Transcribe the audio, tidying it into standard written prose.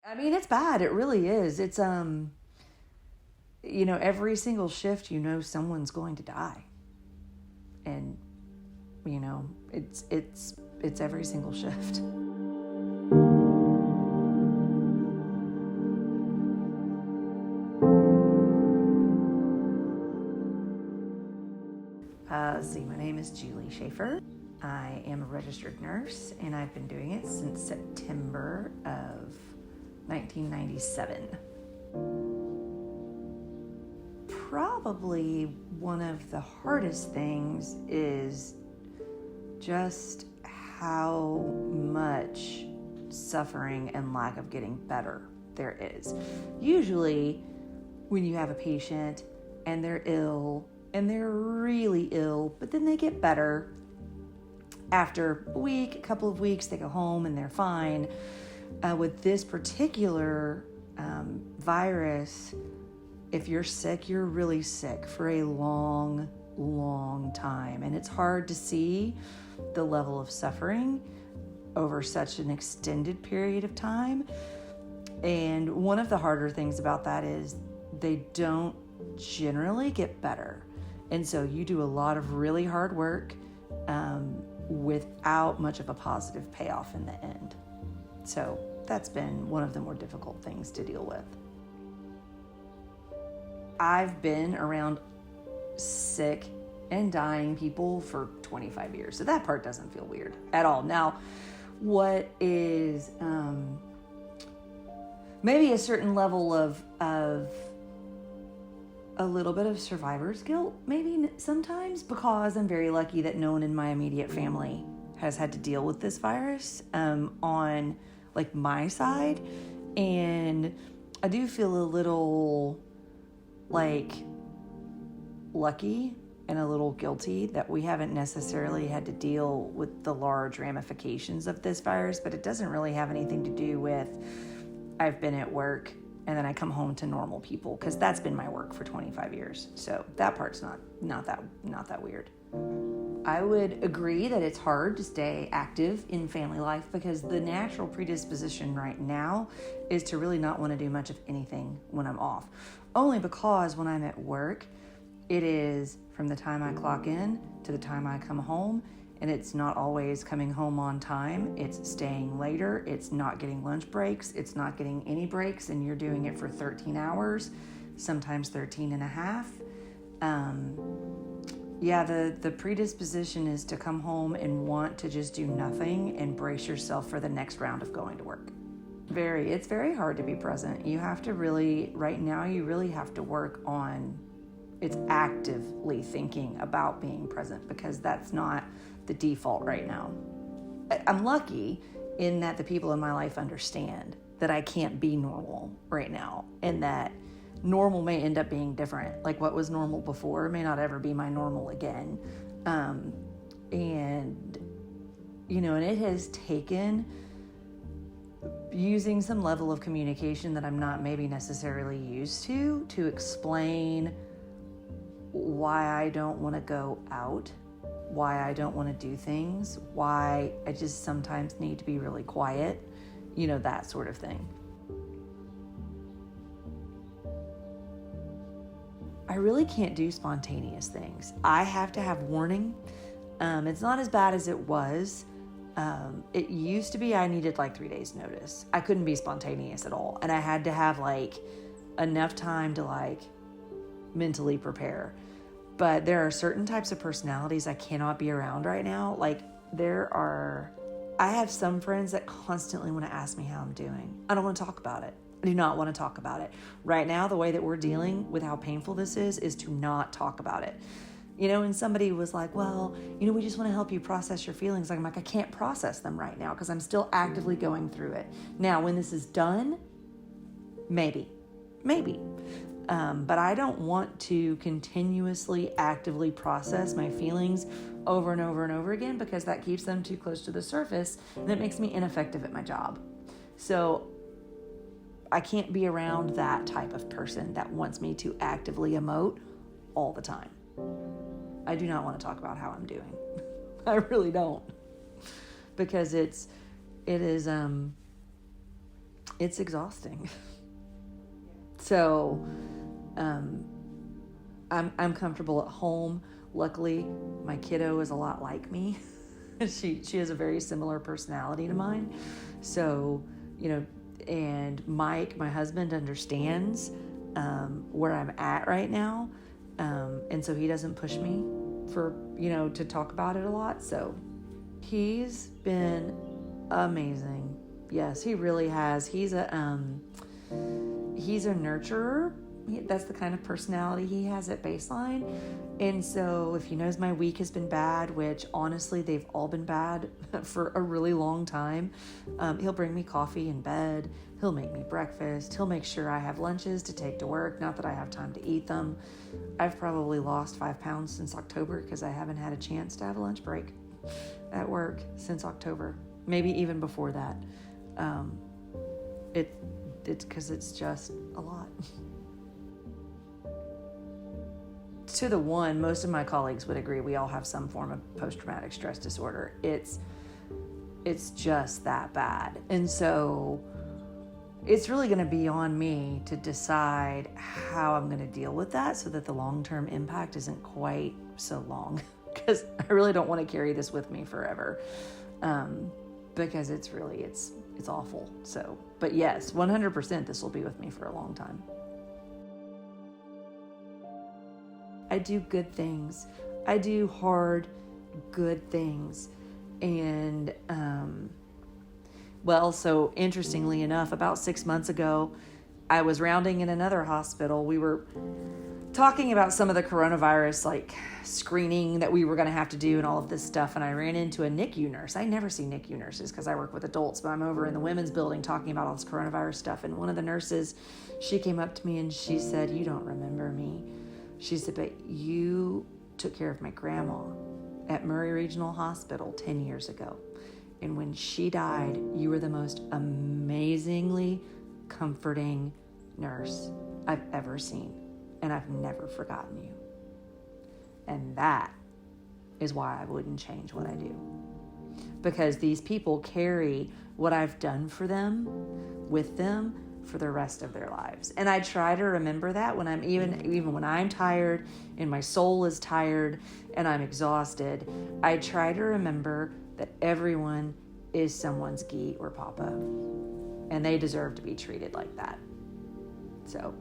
I mean, it's bad. It really is. It's, every single shift, someone's going to die. And, it's every single shift. My name is Julie Schaefer. I am a registered nurse, and I've been doing it since September of 1997. Probably one of the hardest things is just how much suffering and lack of getting better there is. Usually, when you have a patient and they're ill, and they're really ill, but then they get better. After a week, a couple of weeks, they go home and they're fine. With this particular virus, if you're sick, you're really sick for a long, long time. And it's hard to see the level of suffering over such an extended period of time. And one of the harder things about that is they don't generally get better. And so you do a lot of really hard work without much of a positive payoff in the end. So that's been one of the more difficult things to deal with. I've been around sick and dying people for 25 years, so that part doesn't feel weird at all. Now, what is maybe a certain level of a little bit of survivor's guilt, maybe sometimes, because I'm very lucky that no one in my immediate family has had to deal with this virus on like my side. And I do feel a little like lucky and a little guilty that we haven't necessarily had to deal with the large ramifications of this virus, but it doesn't really have anything to do with I've been at work and then I come home to normal people, because that's been my work for 25 years. So that part's not that weird. I would agree that it's hard to stay active in family life because the natural predisposition right now is to really not want to do much of anything when I'm off. Only because when I'm at work, it is from the time I clock in to the time I come home, and it's not always coming home on time. It's staying later. It's not getting lunch breaks. It's not getting any breaks, and you're doing it for 13 hours, sometimes 13 and a half. The predisposition is to come home and want to just do nothing and brace yourself for the next round of going to work. It's very hard to be present. You have to really, right now, you really have to work on, it's actively thinking about being present, because that's not the default right now. I'm lucky in that the people in my life understand that I can't be normal right now, and that normal may end up being different. Like what was normal before may not ever be my normal again. And it has taken using some level of communication that I'm not maybe necessarily used to explain why I don't want to go out, why I don't want to do things, why I just sometimes need to be really quiet, that sort of thing. I really can't do spontaneous things. I have to have warning. It's not as bad as it was. It used to be I needed like 3 days notice. I couldn't be spontaneous at all. And I had to have like enough time to like mentally prepare. But there are certain types of personalities I cannot be around right now. Like I have some friends that constantly want to ask me how I'm doing. I don't want to talk about it. I do not want to talk about it. Right now, the way that we're dealing with how painful this is to not talk about it. And somebody was like, well, we just want to help you process your feelings. I'm like, I can't process them right now because I'm still actively going through it. Now, when this is done, maybe. But I don't want to continuously actively process my feelings over and over and over again, because that keeps them too close to the surface and it makes me ineffective at my job. So I can't be around that type of person that wants me to actively emote all the time. I do not want to talk about how I'm doing. I really don't. Because it is it's exhausting. So, I'm comfortable at home. Luckily, my kiddo is a lot like me. She has a very similar personality to mine. So, and Mike, my husband, understands where I'm at right now. And so he doesn't push me for, to talk about it a lot. So he's been amazing. Yes, he really has. He's a nurturer. That's the kind of personality he has at baseline. And so if he knows my week has been bad, which honestly they've all been bad for a really long time, he'll bring me coffee in bed. He'll make me breakfast. He'll make sure I have lunches to take to work. Not that I have time to eat them. I've probably lost 5 pounds since October because I haven't had a chance to have a lunch break at work since October. Maybe even before that. It's because it's just a lot. To the one, most of my colleagues would agree we all have some form of post-traumatic stress disorder. It's just that bad. And so it's really going to be on me to decide how I'm going to deal with that so that the long-term impact isn't quite so long, because I really don't want to carry this with me forever. Because it's awful. So, but yes, 100% this will be with me for a long time. I do good things. I do hard, good things. And, so interestingly enough, about 6 months ago, I was rounding in another hospital. We were talking about some of the coronavirus, screening that we were going to have to do and all of this stuff. And I ran into a NICU nurse. I never see NICU nurses because I work with adults, but I'm over in the women's building talking about all this coronavirus stuff. And one of the nurses, she came up to me and she said, "You don't remember me." She said, "But you took care of my grandma at Murray Regional Hospital 10 years ago. And when she died, you were the most amazingly comforting nurse I've ever seen. And I've never forgotten you. And that is why I wouldn't change what I do. Because these people carry what I've done for them with them for the rest of their lives." And I try to remember that when I'm even when I'm tired and my soul is tired and I'm exhausted, I try to remember that everyone is someone's Gee or Papa, and they deserve to be treated like that. So